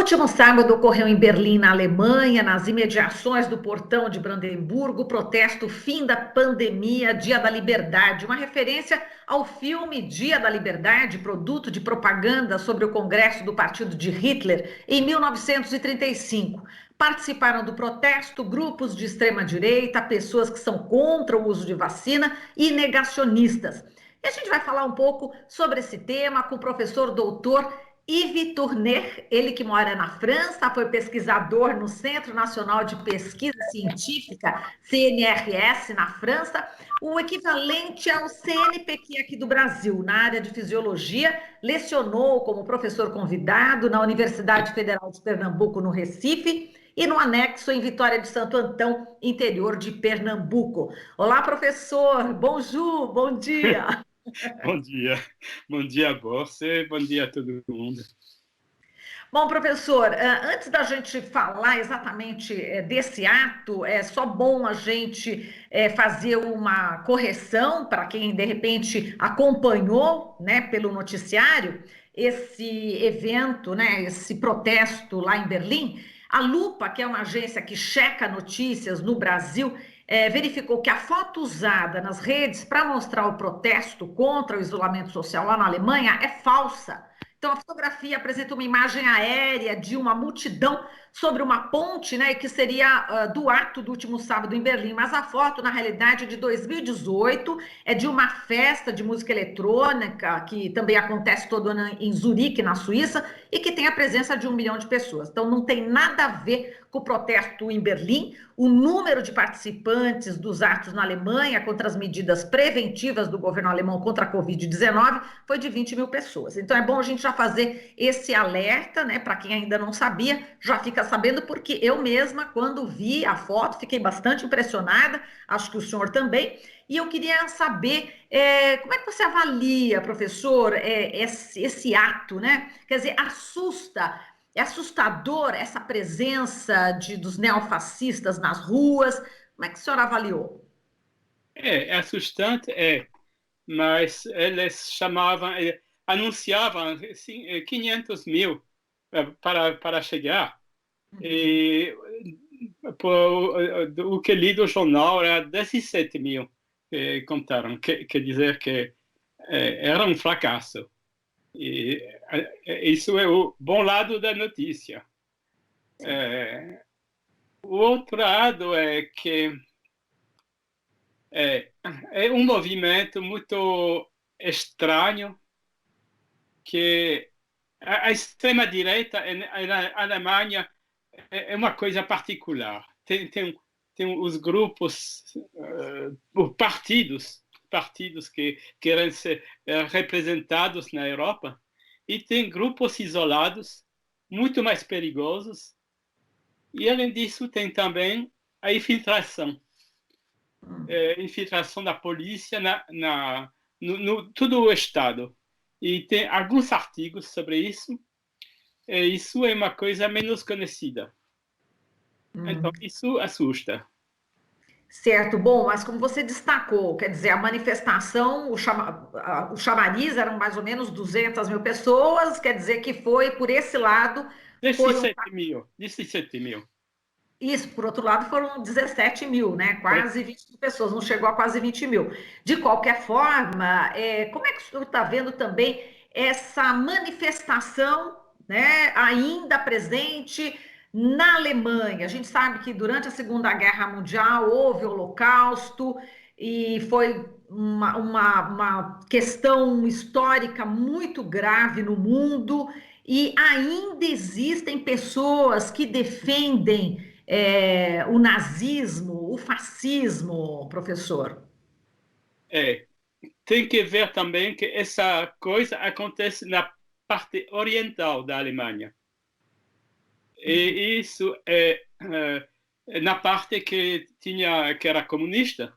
último sábado ocorreu em Berlim, na Alemanha, nas imediações do Portão de Brandemburgo, o protesto Fim da Pandemia, Dia da Liberdade, uma referência ao filme Dia da Liberdade, produto de propaganda sobre o Congresso do Partido de Hitler em 1935. Participaram do protesto grupos de extrema-direita, pessoas que são contra o uso de vacina e negacionistas. E a gente vai falar um pouco sobre esse tema com o professor doutor Yves Tournet, ele que mora na França, foi pesquisador no Centro Nacional de Pesquisa Científica, CNRS, na França, o equivalente ao CNPq aqui do Brasil, na área de fisiologia, lecionou como professor convidado na Universidade Federal de Pernambuco, no Recife, e no anexo em Vitória de Santo Antão, interior de Pernambuco. Olá, professor, bonjour, bom dia. Bom dia. Bom dia a você, bom dia a todo mundo. Bom, professor, antes da gente falar exatamente desse ato, é só bom a gente fazer uma correção para quem de repente acompanhou, né, pelo noticiário esse evento, né, esse protesto lá em Berlim. A Lupa, que é uma agência que checa notícias no Brasil, verificou que a foto usada nas redes para mostrar o protesto contra o isolamento social lá na Alemanha é falsa. Então, a fotografia apresenta uma imagem aérea de uma multidão sobre uma ponte, né, que seria do ato do último sábado em Berlim. Mas a foto, na realidade, é de 2018, é de uma festa de música eletrônica, que também acontece todo ano em Zurique, na Suíça, e que tem a presença de 1 milhão de pessoas. Então, não tem nada a ver com o protesto em Berlim. O número de participantes dos atos na Alemanha contra as medidas preventivas do governo alemão contra a Covid-19 foi de 20 mil pessoas. Então é bom a gente já fazer esse alerta, né? Para quem ainda não sabia, já fica sabendo, porque eu mesma, quando vi a foto, fiquei bastante impressionada, acho que o senhor também. E eu queria saber como é que você avalia, professor, esse ato, né? Quer dizer, é assustador essa presença dos neofascistas nas ruas. Como é que a senhora avaliou? É assustante, mas eles anunciavam assim, 500 mil para chegar. Uhum. E o que li do jornal era 17 mil que contaram. Quer dizer que era um fracasso. E isso é o bom lado da notícia. Sim. O outro lado é que É, é um movimento muito estranho que a extrema-direita na Alemanha é uma coisa particular. Tem os grupos, os partidos que querem ser representados na Europa, e tem grupos isolados, muito mais perigosos, e além disso tem também a infiltração. Hum. Infiltração da polícia no todo o Estado. E tem alguns artigos sobre isso. Isso é uma coisa menos conhecida. Então, Hum. isso assusta. Certo, bom, mas como você destacou, quer dizer, a manifestação, o chamariz eram mais ou menos 200 mil pessoas, quer dizer que foi, por esse lado, foi um. 17 mil. 17 mil. Isso, por outro lado, foram 17 mil, né? Quase 20 mil pessoas, não chegou a quase 20 mil. De qualquer forma, como é que o senhor está vendo também essa manifestação, né, ainda presente na Alemanha? A gente sabe que durante a Segunda Guerra Mundial houve o Holocausto e foi uma questão histórica muito grave no mundo, e ainda existem pessoas que defendem o nazismo, o fascismo, professor. É, tem que ver também que essa coisa acontece na parte oriental da Alemanha. E isso na parte que era comunista,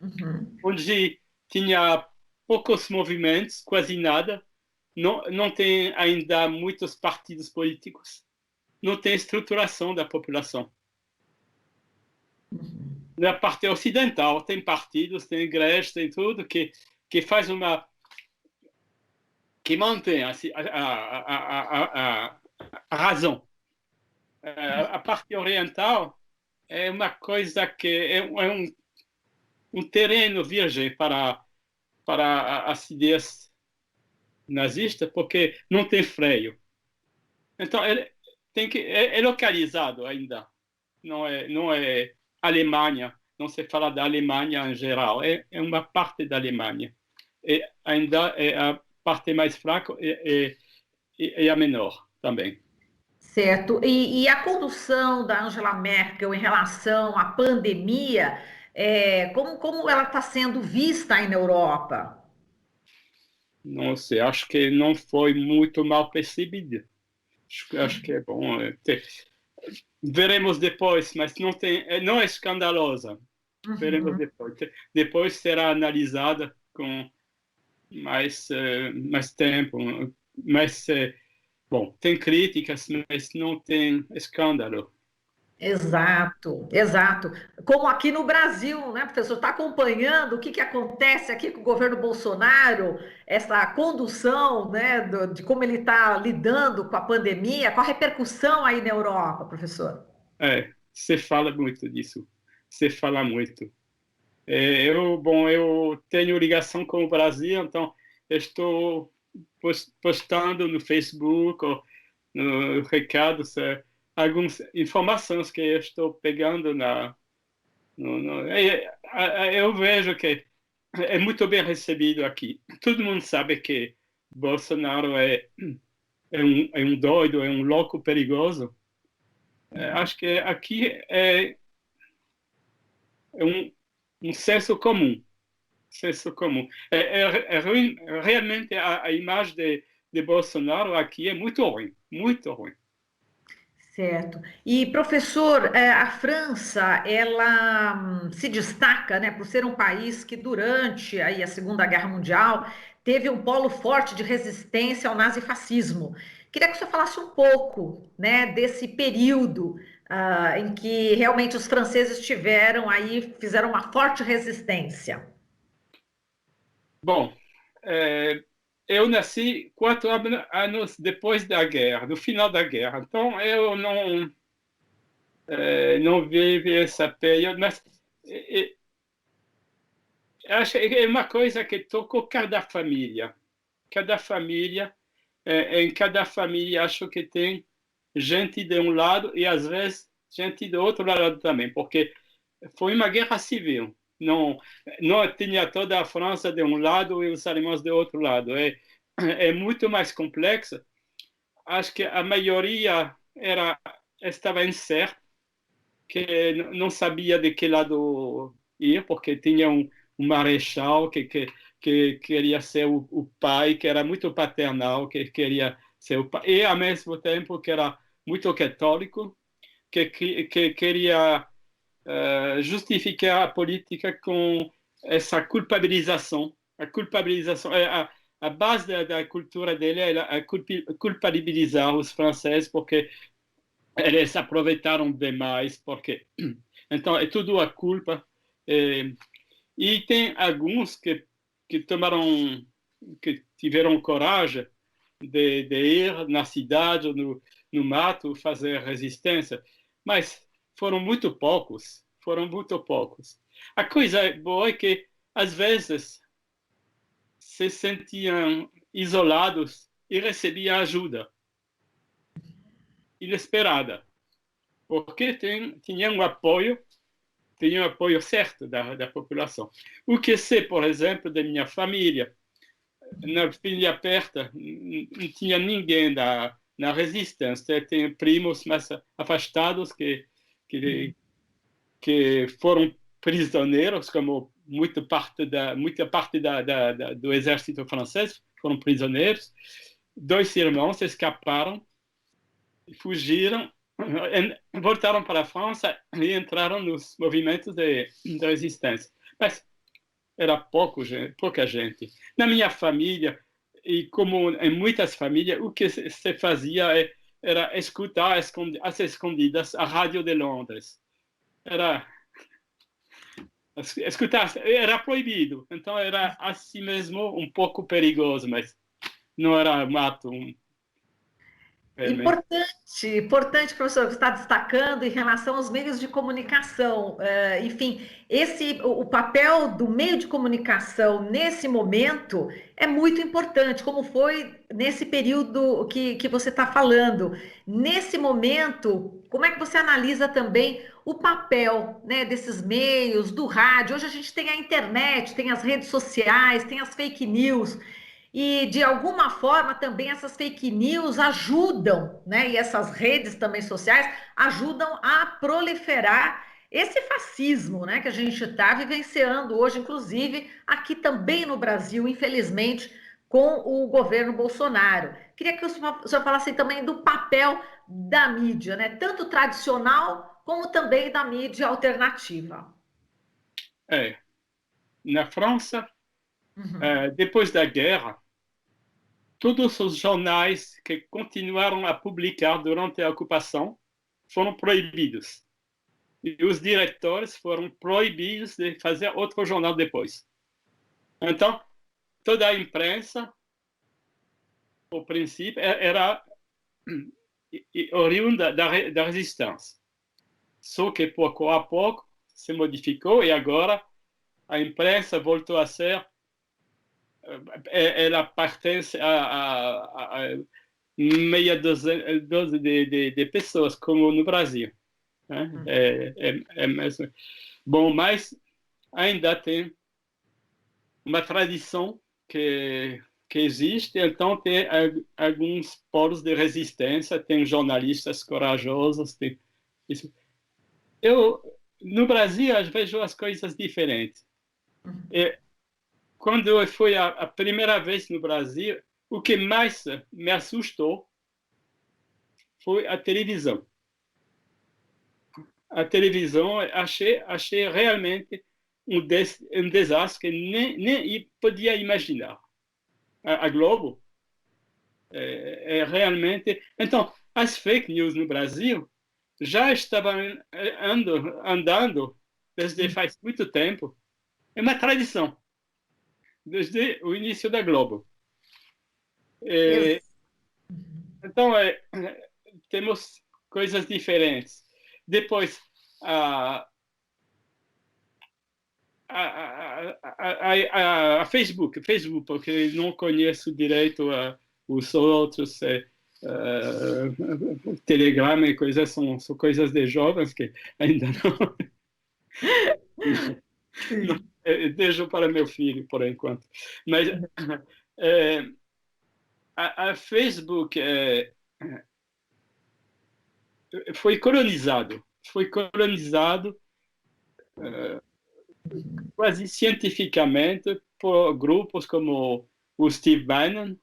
Uhum. onde tinha poucos movimentos, quase nada, não tem ainda muitos partidos políticos, não tem estruturação da população. Uhum. Na parte ocidental tem partidos, tem igrejas, tem tudo que faz que mantém a razão. A parte oriental é uma coisa que é um terreno virgem para as ideias nazistas, porque não tem freio. Então, é localizado ainda. Não é Alemanha, não se fala da Alemanha em geral, é uma parte da Alemanha. Ainda é a parte mais fraca e a menor também. Certo. E a condução da Angela Merkel em relação à pandemia, como ela está sendo vista aí na Europa? Não sei, acho que não foi muito mal percebido. Acho que é bom. Veremos depois, mas não é escandalosa. Veremos Uhum. depois. Depois será analisada com mais tempo. Mas, bom, tem críticas, mas não tem escândalo. Exato, exato. Como aqui no Brasil, né, professor? Está acompanhando o que acontece aqui com o governo Bolsonaro, essa condução, né, de como ele está lidando com a pandemia, com a repercussão aí na Europa, professor? Você fala muito disso. Você fala muito. Eu tenho ligação com o Brasil, então eu estou postando no Facebook ou no recados algumas informações que eu estou pegando eu vejo que é muito bem recebido aqui. Todo mundo sabe que Bolsonaro é um doido, é um louco perigoso. Acho que aqui é um senso comum. Senso comum. Realmente a imagem de Bolsonaro aqui é muito ruim, muito ruim. Certo. E, professor, a França, ela se destaca, né, por ser um país que durante aí, a Segunda Guerra Mundial teve um polo forte de resistência ao nazifascismo. Queria que o senhor falasse um pouco, né, desse período em que realmente os franceses fizeram uma forte resistência. Bom, é, eu nasci 4 anos depois da guerra, do final da guerra. Então eu não vivi essa período, mas acho que é uma coisa que tocou cada família. Cada família, em cada família, acho que tem gente de um lado e às vezes gente do outro lado também, porque foi uma guerra civil. Não tinha toda a França de um lado e os alemães do outro lado. É muito mais complexo. Acho que a maioria estava incerta, que não sabia de que lado ir, porque tinha um marechal que queria ser o pai, que era muito paternal, que queria ser o pai, e ao mesmo tempo que era muito católico, que queria justificar a política com essa culpabilização. A culpabilização, a base da cultura dele era culpabilizar os franceses porque eles aproveitaram demais, porque então é tudo a culpa. É, e tem alguns que tomaram, que tiveram coragem de ir na cidade ou no mato fazer resistência, mas foram muito poucos. A coisa boa é que às vezes se sentiam isolados e recebiam ajuda inesperada, porque tinha um apoio certo da população. O que sei, por exemplo, da minha família, na família perto, não tinha ninguém na resistência. Tem primos mais afastados que, que foram prisioneiros, como muita parte do exército francês foram prisioneiros. 2 irmãos escaparam, fugiram, voltaram para a França e entraram nos movimentos de resistência. Mas era pouca gente. Na minha família, e como em muitas famílias, o que se fazia era escutar às escondidas a rádio de Londres. Era escutar, era proibido. Então era assim mesmo um pouco perigoso, mas não era mato. realmente. Importante, professor, que você está destacando em relação aos meios de comunicação. Enfim, o papel do meio de comunicação nesse momento é muito importante, como foi nesse período que você está falando. Nesse momento, como é que você analisa também o papel, né, desses meios, do rádio? Hoje a gente tem a internet, tem as redes sociais, tem as fake news. E, de alguma forma, também essas fake news ajudam, né? E essas redes também sociais ajudam a proliferar esse fascismo, né? Que a gente está vivenciando hoje, inclusive aqui também no Brasil, infelizmente, com o governo Bolsonaro. Queria que o senhor falasse também do papel da mídia, né? Tanto tradicional como também da mídia alternativa. Na França, Uhum. depois da guerra, todos os jornais que continuaram a publicar durante a ocupação foram proibidos. E os diretores foram proibidos de fazer outro jornal depois. Então, toda a imprensa, ao princípio, era oriunda da resistência. Só que pouco a pouco se modificou e agora a imprensa voltou a ser, ela pertence a meia dúzia de pessoas, como no Brasil. Né? Mesmo. Bom, mas ainda tem uma tradição que existe, então tem alguns polos de resistência, tem jornalistas corajosos, tem isso. No Brasil, eu vejo as coisas diferentes. Quando eu fui a primeira vez no Brasil, o que mais me assustou foi a televisão. A televisão, achei realmente um desastre que nem podia imaginar. A Globo realmente... Então, as fake news no Brasil já estavam andando desde faz muito tempo. É uma tradição, desde o início da Globo. Então, temos coisas diferentes. Depois, a Facebook, porque não conheço direito os outros, Telegram e coisas, são coisas de jovens que ainda não deixo para meu filho, por enquanto. Mas a Facebook foi colonizado quase cientificamente por grupos como o Steve Bannon,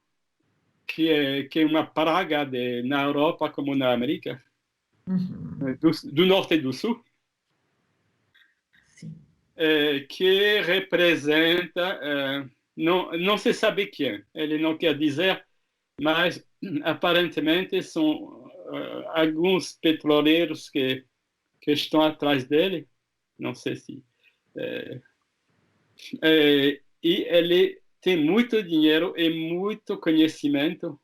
que é uma praga na Europa como na América, do norte e do sul, que representa, não se sabe quem, ele não quer dizer, mas aparentemente são alguns petroleiros que estão atrás dele, não sei se... e ele tem muito dinheiro e muito conhecimento.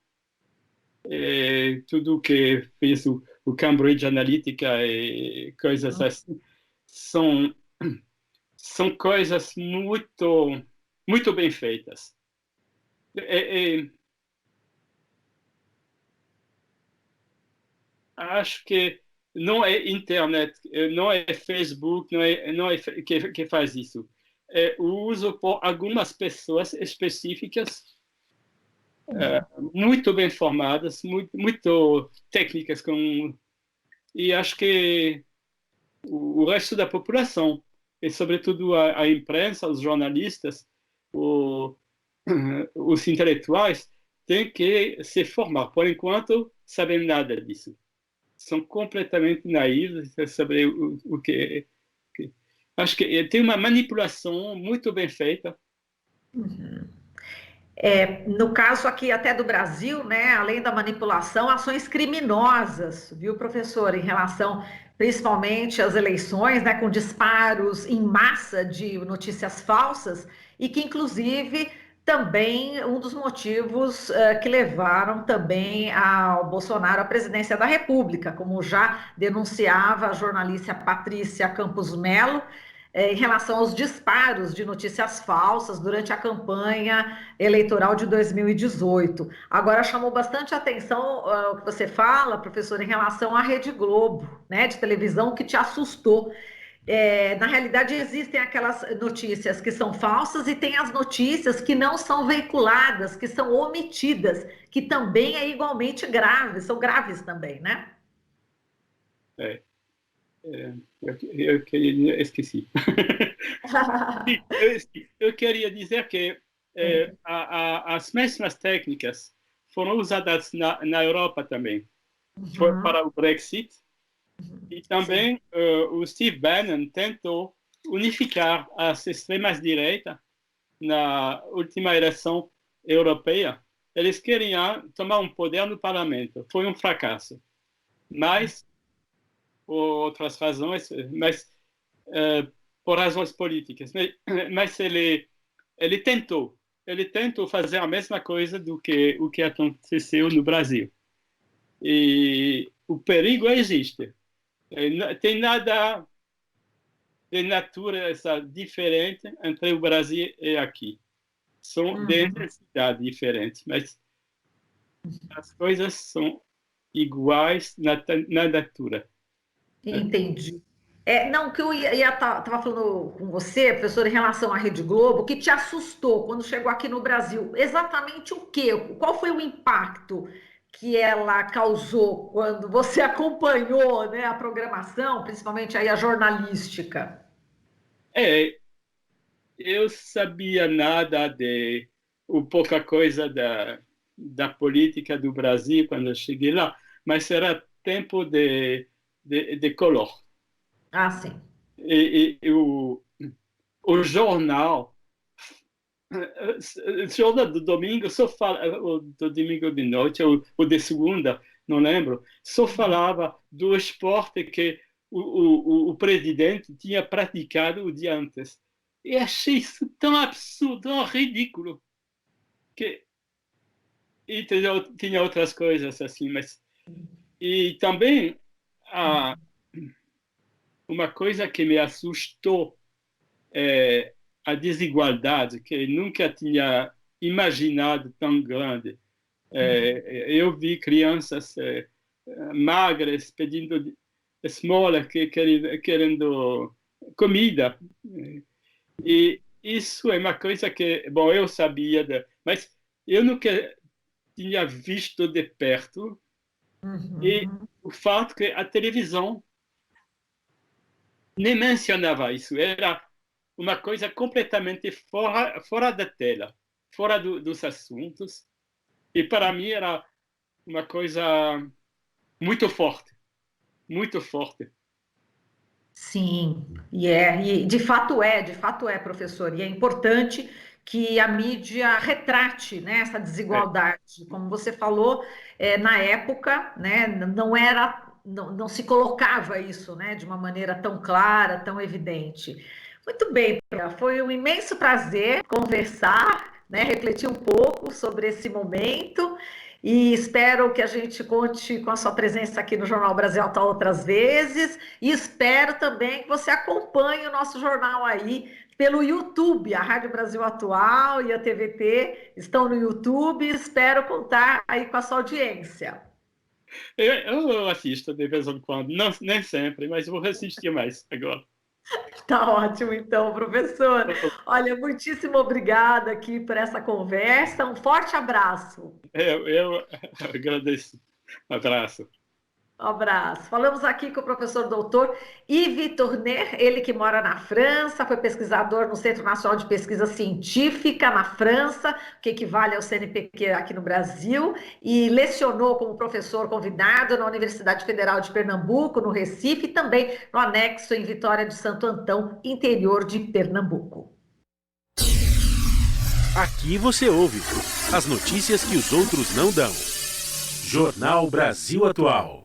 Tudo que fez o Cambridge Analytica e coisas assim são coisas muito bem feitas. Acho que não é internet, não é Facebook, não é que faz isso. É o uso por algumas pessoas específicas, muito bem formadas, muito técnicas, e acho que o resto da população, e sobretudo a imprensa, os jornalistas, os intelectuais, têm que se formar. Por enquanto, sabem nada disso. São completamente naivos sobre o que... Acho que tem uma manipulação muito bem feita. No caso aqui até do Brasil, né, além da manipulação, ações criminosas, viu, professor, em relação principalmente às eleições, né, com disparos em massa de notícias falsas e que, inclusive, também um dos motivos que levaram também ao Bolsonaro à presidência da República, como já denunciava a jornalista Patrícia Campos Melo, em relação aos disparos de notícias falsas durante a campanha eleitoral de 2018. Agora, chamou bastante atenção o que você fala, professor, em relação à Rede Globo, né, de televisão, que te assustou. Na realidade, existem aquelas notícias que são falsas e tem as notícias que não são veiculadas, que são omitidas, que também é igualmente graves, são graves também, né? Eu esqueci. Eu queria dizer que as mesmas técnicas foram usadas na Europa também. Foi para o Brexit. E também o Steve Bannon tentou unificar as extremas-direitas na última eleição europeia. Eles queriam tomar um poder no parlamento. Foi um fracasso. Mas, por outras razões, por razões políticas. Mas ele tentou fazer a mesma coisa do que o que aconteceu no Brasil. E o perigo existe. Tem nada de natureza diferente entre o Brasil e aqui. São de intensidade diferentes, mas as coisas são iguais na natura. Entendi. Não, que eu estava falando com você, professor, em relação à Rede Globo, que te assustou quando chegou aqui no Brasil. Exatamente o quê? Qual foi o impacto que ela causou quando você acompanhou, né, a programação, principalmente aí a jornalística? Eu sabia nada pouca coisa da política do Brasil quando eu cheguei lá, mas era tempo de color. Ah, sim. E o jornal do domingo só fala, do domingo de noite ou de segunda, não lembro, só falava do esporte que o presidente tinha praticado o dia antes. E achei isso tão absurdo, tão ridículo, que tinha outras coisas assim, mas e também uma coisa que me assustou é a desigualdade, que eu nunca tinha imaginado tão grande. Eu vi crianças magras pedindo esmola, querendo comida. E isso é uma coisa que, bom, eu sabia, mas eu nunca tinha visto de perto. E o fato que a televisão nem mencionava isso, era uma coisa completamente fora da tela, fora dos assuntos. E para mim era uma coisa muito forte, muito forte. Sim, e de fato é, professor, e é importante que a mídia retrate, né, essa desigualdade. Como você falou, na época, né, não se colocava isso, né, de uma maneira tão clara, tão evidente. Muito bem, foi um imenso prazer conversar, né, refletir um pouco sobre esse momento. E espero que a gente conte com a sua presença aqui no Jornal Brasil Atual outras vezes. E espero também que você acompanhe o nosso jornal aí pelo YouTube. A Rádio Brasil Atual e a TVT estão no YouTube. Espero contar aí com a sua audiência. Eu assisto de vez em quando, não, nem sempre, mas vou assistir mais agora. Tá ótimo, então, professor. Olha, muitíssimo obrigada aqui por essa conversa. Um forte abraço. Eu agradeço. Um abraço. Um abraço. Falamos aqui com o professor doutor Yves Tournet, ele que mora na França, foi pesquisador no Centro Nacional de Pesquisa Científica na França, que equivale ao CNPq aqui no Brasil, e lecionou como professor convidado na Universidade Federal de Pernambuco, no Recife, e também no anexo em Vitória de Santo Antão, interior de Pernambuco. Aqui você ouve as notícias que os outros não dão. Jornal Brasil Atual.